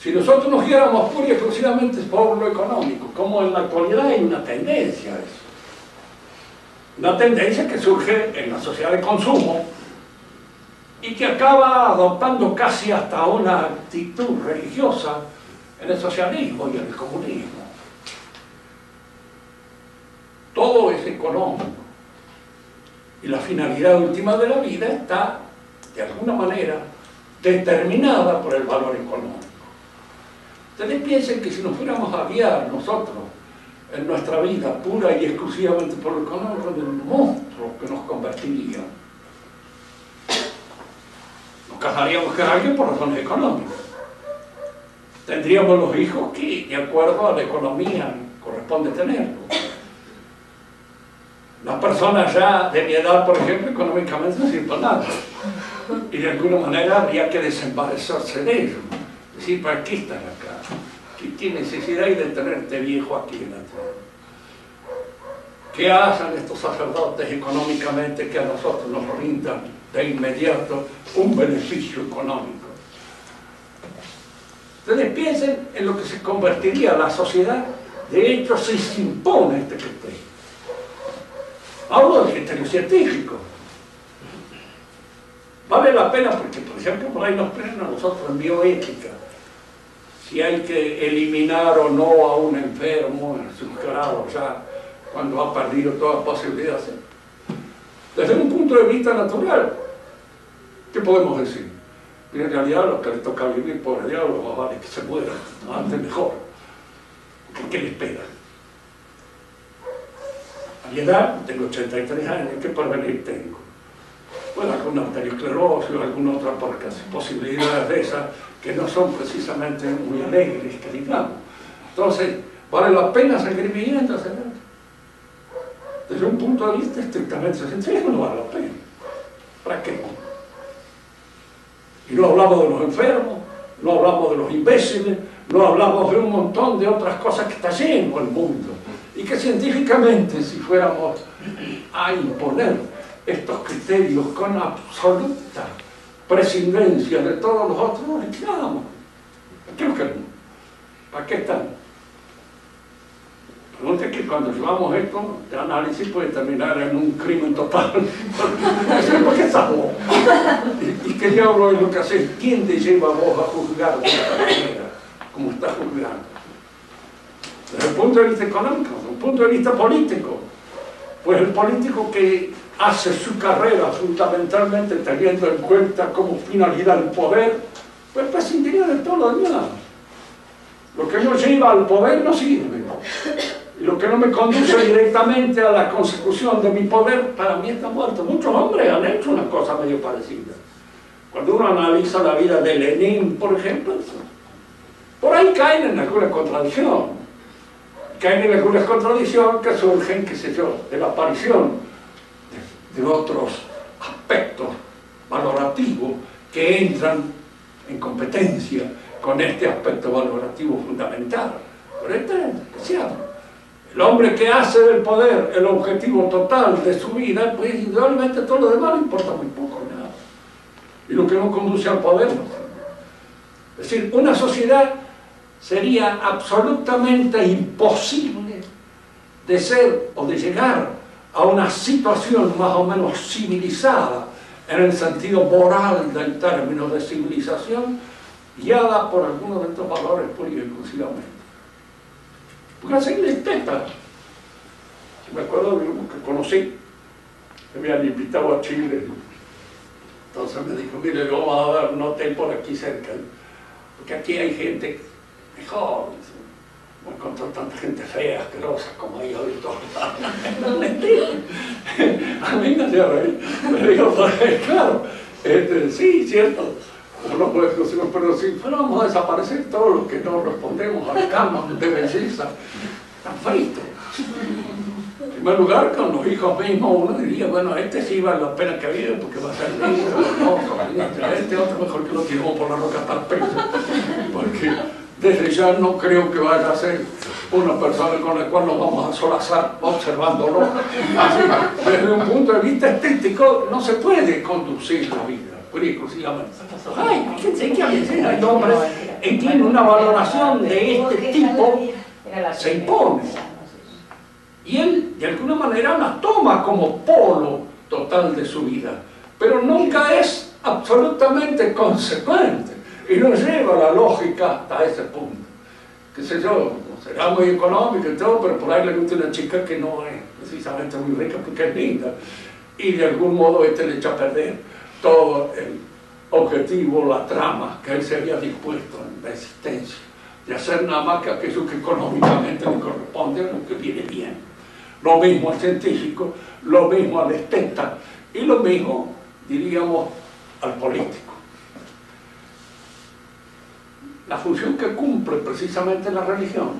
Si nosotros nos guiáramos pura y exclusivamente por lo económico, como en la actualidad hay una tendencia a eso, una tendencia que surge en la sociedad de consumo y que acaba adoptando casi hasta una actitud religiosa en el socialismo y en el comunismo. Todo es económico y la finalidad última de la vida está, de alguna manera, determinada por el valor económico. Ustedes piensen que si nos fuéramos a guiar nosotros en nuestra vida pura y exclusivamente por lo económico, en el monstruo que nos convertiría. Nos casaríamos con alguien por razones económicas. Tendríamos los hijos que, de acuerdo a la economía, corresponde tenerlos. Las personas ya de mi edad, por ejemplo, económicamente no sirven nada. Y de alguna manera habría que desembarazarse de ellos. Decir, ¿para qué están acá? ¿Qué necesidad hay de tenerte viejo aquí en la tierra? ¿Qué hacen estos sacerdotes económicamente que a nosotros nos rindan de inmediato un beneficio económico? Ustedes piensen en lo que se convertiría la sociedad. De hecho, si se impone este criterio. Hablo del criterio científico. Vale la pena porque, por ejemplo, por ahí nos ponen a nosotros en bioética si hay que eliminar o no a un enfermo en sus grados ya cuando ha perdido toda posibilidad. Desde un punto de vista natural, ¿Qué podemos decir? Y en realidad lo que les toca vivir, pobre diablo, más vale que se mueran, ¿no? Antes mejor. ¿Qué les espera? A mi edad, tengo 83 años, ¿qué porvenir tengo? Bueno, alguna arteriosclerosis o alguna otra posibilidades de esas que no son precisamente muy alegres, que digamos. Entonces, ¿vale la pena seguir viviendo? Desde un punto de vista estrictamente científico no vale la pena. ¿Para qué? Y no hablamos de los enfermos, no hablamos de los imbéciles, no hablamos de un montón de otras cosas que está lleno el mundo. Y que científicamente, si fuéramos a imponer estos criterios con absoluta prescindencia de todos los otros, no les quedamos. Creo que no. ¿Para qué están? Pregunta que cuando llevamos esto de análisis puede terminar en un crimen total. ¿Por qué estamos? ¿Y qué diablo es lo que haces? ¿Quién te lleva a vos a juzgar de esta manera? Como estás juzgando. Desde el punto de vista económico, desde el punto de vista político. Pues el político que hace su carrera fundamentalmente teniendo en cuenta como finalidad el poder, pues prescindiría de todo lo demás. Lo que no lleva al poder no sirve. Y lo que no me conduce directamente a la consecución de mi poder, para mí está muerto. Muchos hombres han hecho una cosa medio parecida. Cuando uno analiza la vida de Lenin, por ejemplo, por ahí caen en alguna contradicción. Caen en algunas contradicciones que surgen, qué sé yo, de la aparición de otros aspectos valorativos que entran en competencia con este aspecto valorativo fundamental. Pero este es especial. El hombre que hace del poder el objetivo total de su vida, pues indudablemente todo lo demás le importa muy poco, nada. Y lo que no conduce al poder, no. Es decir, una sociedad sería absolutamente imposible de ser o de llegar a una situación más o menos civilizada en el sentido moral del término de civilización, guiada por algunos de estos valores pura y exclusivamente. Porque así le intenta. Me acuerdo de uno que conocí, que me habían invitado a Chile. Entonces me dijo, mire, le vamos a dar un hotel por aquí cerca, porque aquí hay gente mejor. No encontró tanta gente fea, asquerosa, como hay ahorita. No me entienden. A mí me hacía reír. Me dijo, claro, sí, cierto. No puede exclusivo, pero si fuéramos a desaparecer todos los que no respondemos al canon de belleza, están fritos. En primer lugar, con los hijos mismos, uno diría, bueno, este sí vale la pena que vive porque va a ser lindo, no, este otro mejor que lo tiramos por la roca hasta el pecho, porque desde ya no creo que vaya a ser una persona con la cual nos vamos a solazar observándolo. Así, desde un punto de vista estético, no se puede conducir la vida. Ay, fíjense que a veces hay hombres en quien una valoración de este tipo se impone. Y él, de alguna manera, la toma como polo total de su vida, pero nunca es absolutamente consecuente y no lleva la lógica hasta ese punto. Qué sé yo, será muy económico y todo, pero por ahí le gusta una chica que no es precisamente muy rica porque es linda, y de algún modo le echa a perder todo el objetivo, la trama que él se había dispuesto en la existencia, de hacer nada más que aquello que económicamente le corresponde, a lo que viene bien. Lo mismo al científico, lo mismo al esteta, y lo mismo, diríamos, al político. La función que cumple precisamente la religión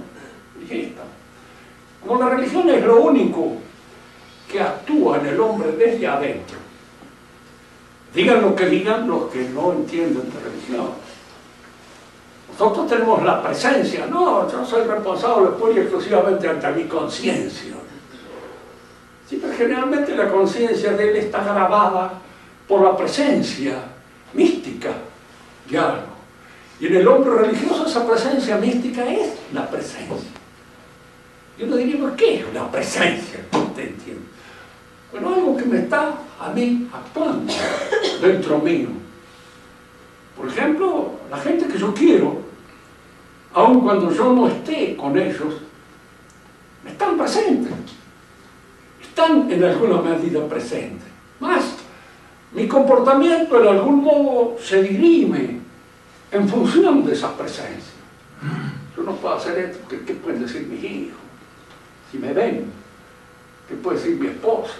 es esta. Como la religión es lo único que actúa en el hombre desde adentro, digan lo que digan los que no entienden de religión. Nosotros tenemos la presencia, no, yo soy responsable pura y exclusivamente ante mi conciencia. Sí, pero generalmente la conciencia de él está grabada por la presencia mística de algo. Y en el hombre religioso esa presencia mística es la presencia. Y uno diría, ¿por qué es la presencia? No te entiendo. Bueno, algo que me está a mí actuando dentro mío. Por ejemplo, la gente que yo quiero, aun cuando yo no esté con ellos, están presentes. Están en alguna medida presentes. Mi comportamiento en algún modo se dirime en función de esa presencia. Yo no puedo hacer esto, ¿qué pueden decir mis hijos? Si me ven, ¿qué puede decir mi esposa?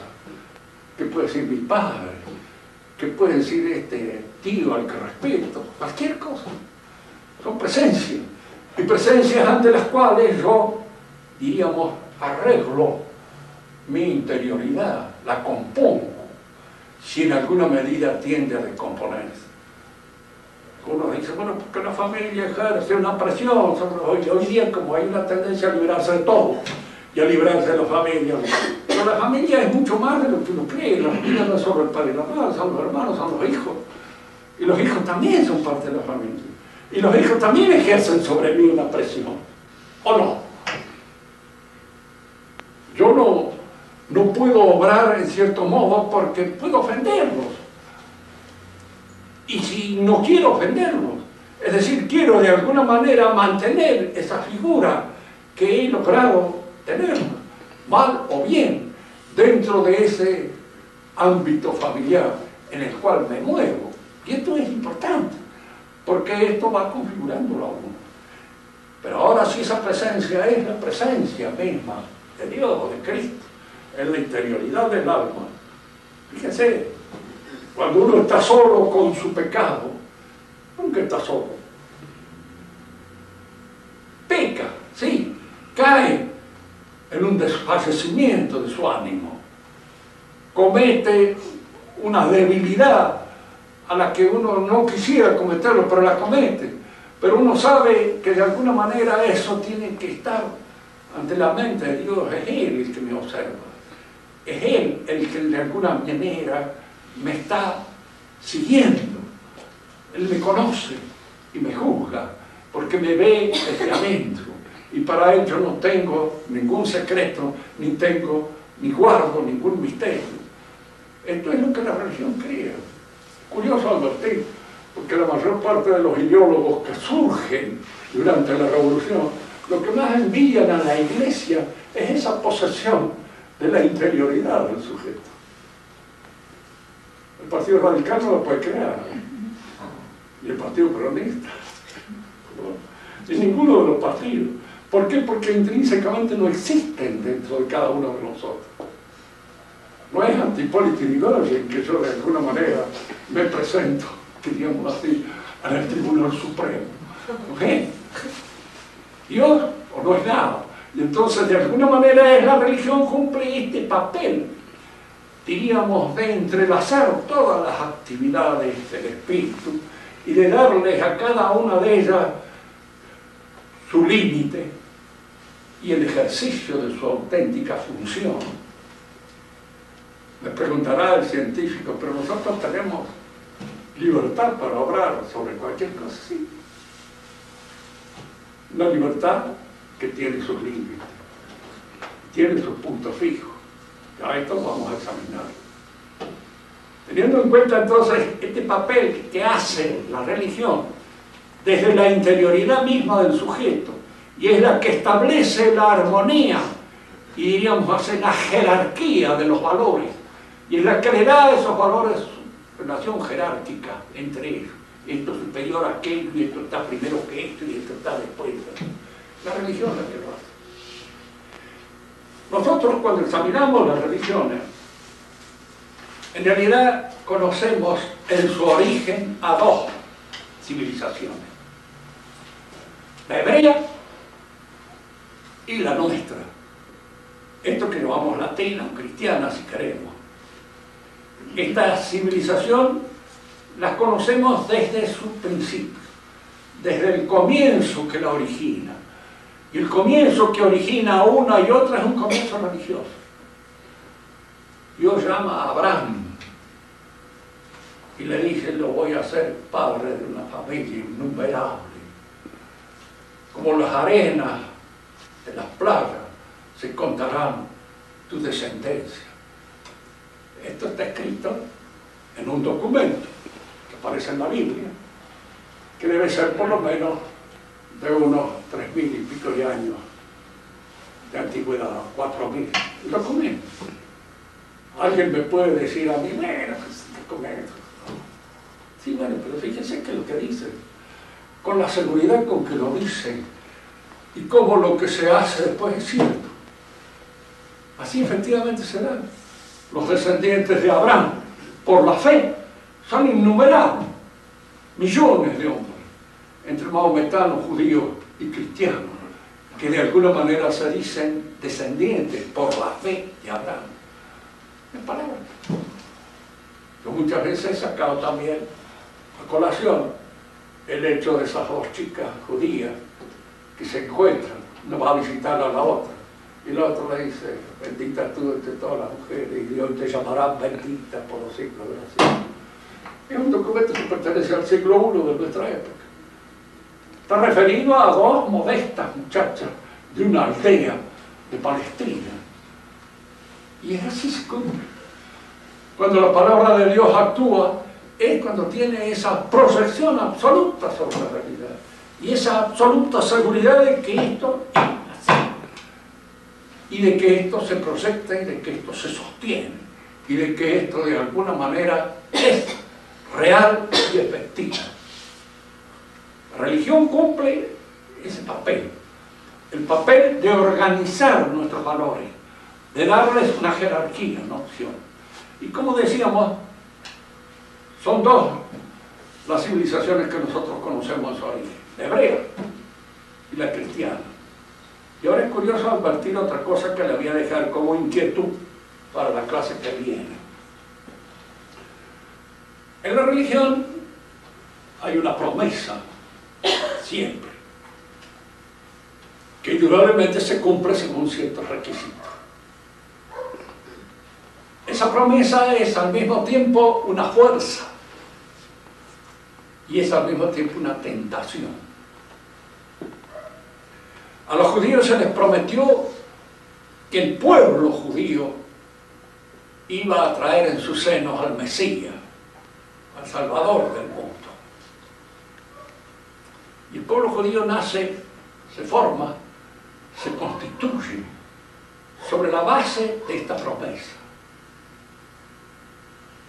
¿Qué puede decir mi padre? ¿Qué puede decir este tío al que respeto? Cualquier cosa. Son presencias. Y presencias ante las cuales yo, diríamos, arreglo mi interioridad, la compongo, si en alguna medida tiende a descomponerse. Uno dice, bueno, porque la familia ejerce una presión sobre hoy día, como hay una tendencia a librarse de todo y a librarse de la familia. Pero la familia es mucho más de lo que uno cree. La familia no es solo el padre y la madre, son los hermanos, son los hijos. Y los hijos también son parte de la familia. Y los hijos también ejercen sobre mí una presión. ¿O no? Yo no puedo obrar en cierto modo porque puedo ofenderlos. Y si no quiero ofenderlos, es decir, quiero de alguna manera mantener esa figura que he logrado tener, mal o bien, dentro de ese ámbito familiar en el cual me muevo. Y esto es importante, porque esto va configurándolo a uno. Pero ahora sí, esa presencia es la presencia misma de Dios, de Cristo, en la interioridad del alma. Fíjense, cuando uno está solo con su pecado, nunca está solo. Peca, sí, cae en un desfallecimiento de su ánimo, comete una debilidad a la que uno no quisiera cometerlo, pero la comete. Pero uno sabe que de alguna manera eso tiene que estar ante la mente de Dios. Es Él el que me observa, es Él el que de alguna manera me está siguiendo. Él me conoce y me juzga porque me ve desde adentro, y para él yo no tengo ningún secreto, ni guardo ningún misterio. Esto es lo que la religión crea. Curioso advertir, porque la mayor parte de los ideólogos que surgen durante la revolución, lo que más envían a la iglesia es esa posesión de la interioridad del sujeto. El Partido Radical no lo puede crear, y el Partido Peronista, y ninguno de los partidos. ¿Por qué? Porque intrínsecamente no existen dentro de cada uno de nosotros. No es ante Hipólito Yrigoyen que yo de alguna manera me presento, diríamos así, en el Tribunal Supremo. ¿No es? Dios o no es nada. Y entonces de alguna manera la religión cumple este papel, diríamos, de entrelazar todas las actividades del espíritu y de darles a cada una de ellas su límite y el ejercicio de su auténtica función. Me preguntará el científico, pero nosotros tenemos libertad para obrar sobre cualquier cosa. Sí. Una libertad que tiene sus límites, tiene sus puntos fijos. Ya esto vamos a examinar. Teniendo en cuenta entonces este papel que hace la religión desde la interioridad misma del sujeto, y es la que establece la armonía y diríamos hace la jerarquía de los valores, y es la que le da a esos valores relación jerárquica entre ellos. Esto es superior a aquello, y esto está primero que esto, y esto está después. La religión es la que lo hace. Nosotros cuando examinamos las religiones, en realidad conocemos en su origen a dos civilizaciones: la hebrea y la nuestra. Esto que llamamos latina o cristiana, si queremos. Esta civilización las conocemos desde su principio, desde el comienzo que la origina. Y el comienzo que origina una y otra es un comienzo religioso. Dios llama a Abraham y le dice: lo voy a hacer padre de una familia innumerable, como las arenas de las playas se contarán tu descendencia. Esto está escrito en un documento que aparece en la Biblia, que debe ser por lo menos de unos 3.000 y pico de años de antigüedad, 4.000. El documento. Alguien me puede decir a mí: bueno, con esto. Sí, bueno, pero fíjense que lo que dice, con la seguridad con que lo dice y cómo lo que se hace después es cierto. Así efectivamente será. Los descendientes de Abraham, por la fe, son innumerables, millones de hombres, entre maometanos, judíos y cristianos, que de alguna manera se dicen descendientes por la fe de Abraham. Es palabra. Yo muchas veces he sacado también a colación el hecho de esas dos chicas judías que se encuentran, una va a visitar a la otra, y la otra le dice, bendita tú entre todas las mujeres, y Dios te llamará bendita por los siglos de la ciudad. Es un documento que pertenece al siglo I de nuestra época. Está referido a dos modestas muchachas de una aldea de Palestina. Y es así se cumple. Cuando la palabra de Dios actúa, es cuando tiene esa proyección absoluta sobre la realidad. Y esa absoluta seguridad de que esto es así. Y de que esto se proyecta y de que esto se sostiene. Y de que esto de alguna manera es real y efectiva. La religión cumple ese papel. El papel de organizar nuestros valores, de darles una jerarquía, una opción. Y como decíamos, son dos las civilizaciones que nosotros conocemos en su origen, la hebrea y la cristiana. Y ahora es curioso advertir otra cosa que le voy a dejar como inquietud para la clase que viene. En la religión hay una promesa, siempre, que indudablemente se cumple según ciertos requisitos. Esa promesa es al mismo tiempo una fuerza y es al mismo tiempo una tentación. A los judíos se les prometió que el pueblo judío iba a traer en sus senos al Mesías, al Salvador del mundo. Y el pueblo judío nace, se forma, se constituye sobre la base de esta promesa.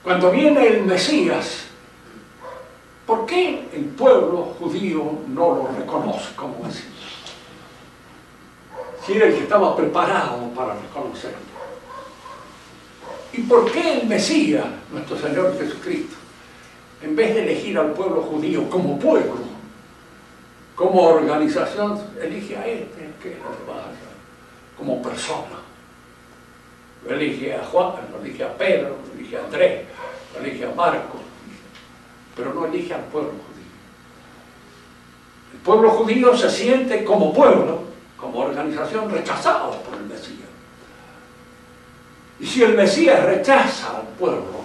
Cuando viene el Mesías, ¿por qué el pueblo judío no lo reconoce como Mesías? Si era el que estaba preparado para reconocerlo. ¿Y por qué el Mesías, nuestro Señor Jesucristo, en vez de elegir al pueblo judío como pueblo, como organización, elige a este, que es lo que va a hacer, como persona? Lo elige a Juan, lo elige a Pedro, lo elige a Andrés, lo elige a Marcos, pero no elige al pueblo judío. El pueblo judío se siente como pueblo, como organización, rechazado por el Mesías. Y si el Mesías rechaza al pueblo,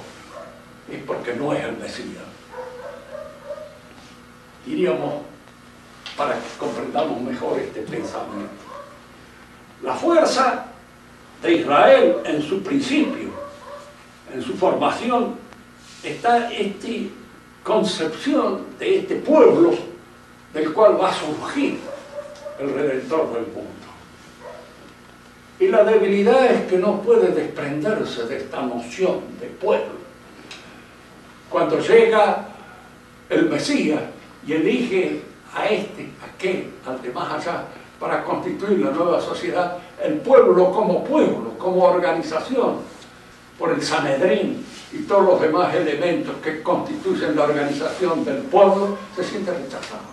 es porque no es el Mesías. Diríamos, para que comprendamos mejor este pensamiento, la fuerza de Israel en su principio, en su formación, está esta concepción de este pueblo del cual va a surgir el Redentor del mundo. Y la debilidad es que no puede desprenderse de esta noción de pueblo. Cuando llega el Mesías y elige a este, a aquel, al de más allá, para constituir la nueva sociedad, el pueblo, como organización, por el Sanedrín y todos los demás elementos que constituyen la organización del pueblo, se siente rechazado.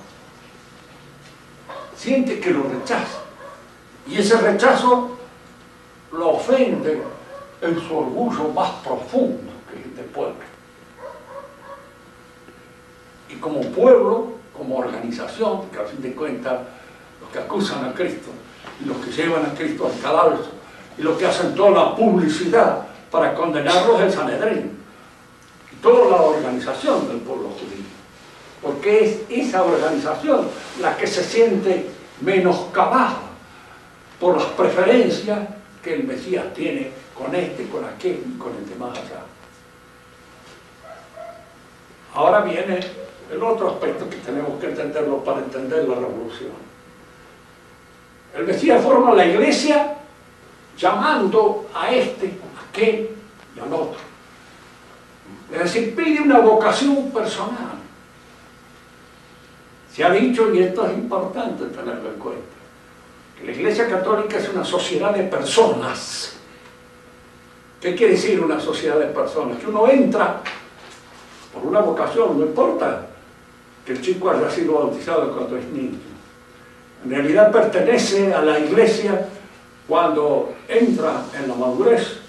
Siente que lo rechaza. Y ese rechazo lo ofende en su orgullo más profundo, que es el del pueblo. Y como pueblo, como organización, que al fin de cuentas los que acusan a Cristo y los que llevan a Cristo al cadalso y los que hacen toda la publicidad para condenarlos es el Sanedrín y toda la organización del pueblo judío, porque es esa organización la que se siente menoscabada por las preferencias que el Mesías tiene con este, con aquel y con el de más allá. Ahora viene el otro aspecto que tenemos que entenderlo para entender la revolución. El Mesías forma la iglesia llamando a este, a aquel y al otro. Es decir, pide una vocación personal. Se ha dicho, y esto es importante tenerlo en cuenta, que la Iglesia Católica es una sociedad de personas. ¿Qué quiere decir una sociedad de personas? Que uno entra por una vocación, no importa que el chico haya sido bautizado cuando es niño. En realidad pertenece a la Iglesia cuando entra en la madurez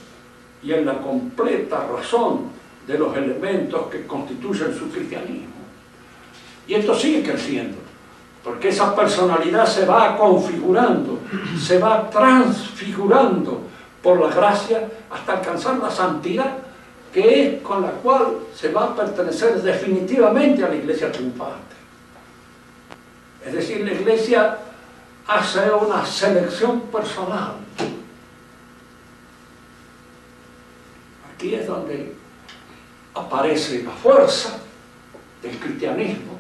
y en la completa razón de los elementos que constituyen su cristianismo. Y esto sigue creciendo, porque esa personalidad se va configurando, se va transfigurando por la gracia hasta alcanzar la santidad, que es con la cual se va a pertenecer definitivamente a la Iglesia triunfante. Es decir, la Iglesia hace una selección personal. Aquí es donde aparece la fuerza del cristianismo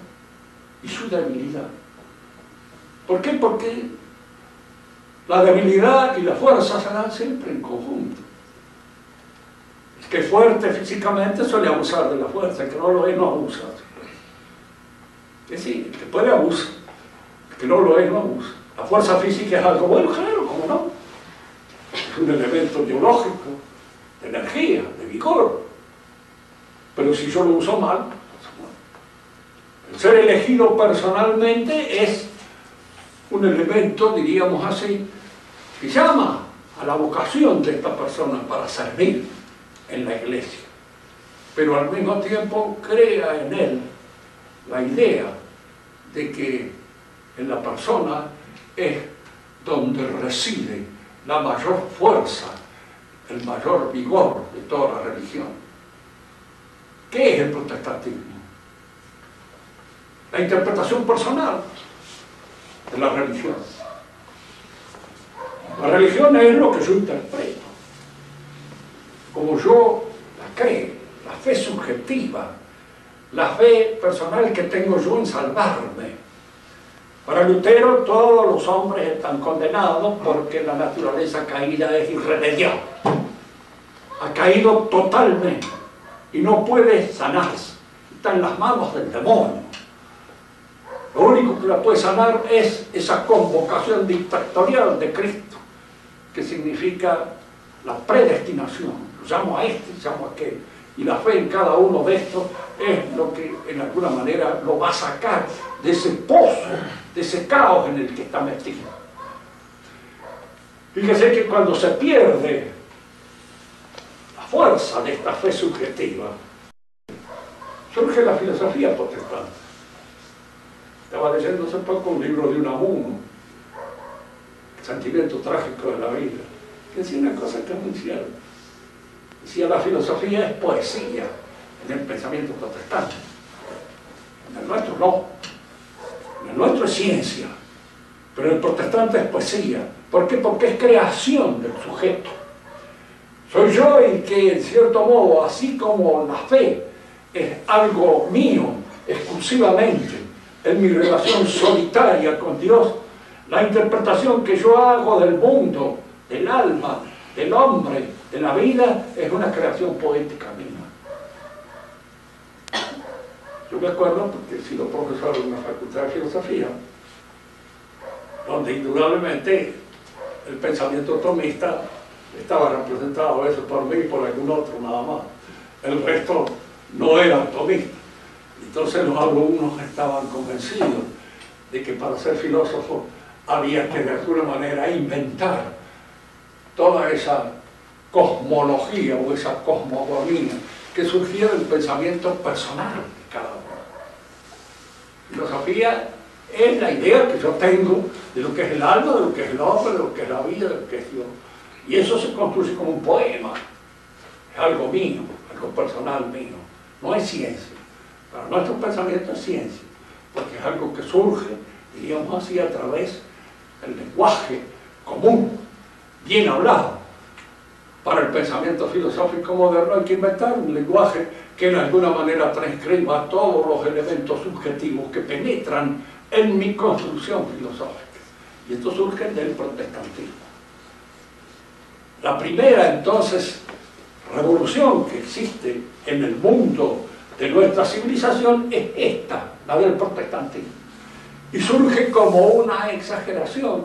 y su debilidad. ¿Por qué? Porque la debilidad y la fuerza se dan siempre en conjunto. El que es fuerte físicamente suele abusar de la fuerza, el que no lo es no abusa. Es decir, el que puede abusa, el que no lo es no abusa. La fuerza física es algo bueno, claro, ¿cómo no? Es un elemento biológico, de energía, de vigor. Pero si yo lo uso mal, el ser elegido personalmente es un elemento, diríamos así, que llama a la vocación de esta persona para servir en la Iglesia, pero al mismo tiempo crea en él la idea de que en la persona es donde reside la mayor fuerza, el mayor vigor de toda la religión. ¿Qué es el protestantismo? La interpretación personal de la religión. La religión es lo que yo interpreto, como yo la creo, la fe subjetiva, la fe personal que tengo yo en salvarme. Para Lutero todos los hombres están condenados porque la naturaleza caída es irremediable. Ha caído totalmente y no puede sanarse. Está en las manos del demonio. Lo único que la puede sanar es esa convocación dictatorial de Cristo, que significa la predestinación. Lo llamo a este, lo llamo a aquel. Y la fe en cada uno de estos es lo que en alguna manera lo va a sacar de ese pozo, de ese caos en el que está metido. Fíjese que cuando se pierde la fuerza de esta fe subjetiva, surge la filosofía protestante. Estaba leyendo hace poco un libro de Unamuno, El sentimiento trágico de la vida, que decía una cosa que es muy cierta. Decía, la filosofía es poesía en el pensamiento protestante. En el nuestro no. En el nuestro es ciencia. Pero el protestante es poesía. ¿Por qué? Porque es creación del sujeto. Soy yo el que, en cierto modo, así como la fe es algo mío, exclusivamente, en mi relación solitaria con Dios, la interpretación que yo hago del mundo, del alma, del hombre, de la vida, es una creación poética mía. Yo me acuerdo, porque he sido profesor en una facultad de filosofía, donde indudablemente el pensamiento tomista estaba representado a veces por mí y por algún otro nada más. El resto no era tomista. Entonces los alumnos estaban convencidos de que para ser filósofo había que de alguna manera inventar toda esa cosmología o esa cosmogonía que surgía del pensamiento personal de cada uno. Filosofía es la idea que yo tengo de lo que es el alma, de lo que es el hombre, de lo que es la vida, de lo que es Dios. Y eso se construye como un poema. Es algo mío, algo personal mío. No es ciencia. Para nuestro pensamiento es ciencia, porque es algo que surge, diríamos así, a través del lenguaje común, bien hablado. Para el pensamiento filosófico moderno hay que inventar un lenguaje que en alguna manera transcriba todos los elementos subjetivos que penetran en mi construcción filosófica. Y esto surge del protestantismo. La primera, entonces, revolución que existe en el mundo de nuestra civilización es esta, la del protestantismo. Y surge como una exageración,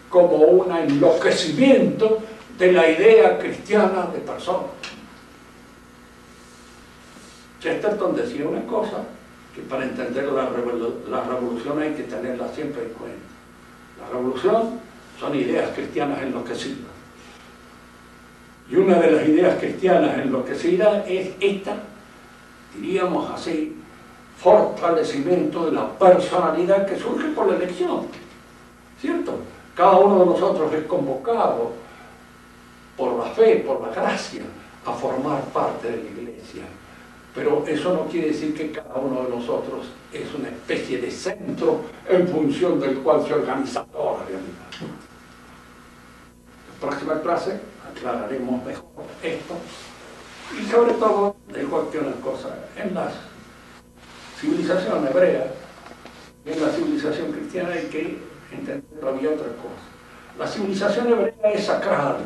como un enloquecimiento de la idea cristiana de persona. Chesterton decía una cosa que para entender la revolución hay que tenerla siempre en cuenta. La revolución son ideas cristianas enloquecidas. Y una de las ideas cristianas enloquecidas es esta, diríamos así, fortalecimiento de la personalidad que surge por la elección, ¿cierto? Cada uno de nosotros es convocado por la fe, por la gracia, a formar parte de la iglesia. Pero eso no quiere decir que cada uno de nosotros es una especie de centro en función del cual se organiza toda la realidad. En la próxima clase aclararemos mejor esto y sobre todo dejo aquí una cosa. En la civilización hebrea y en la civilización cristiana hay que entender todavía otra cosa. La civilización hebrea es sacral.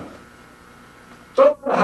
Todas las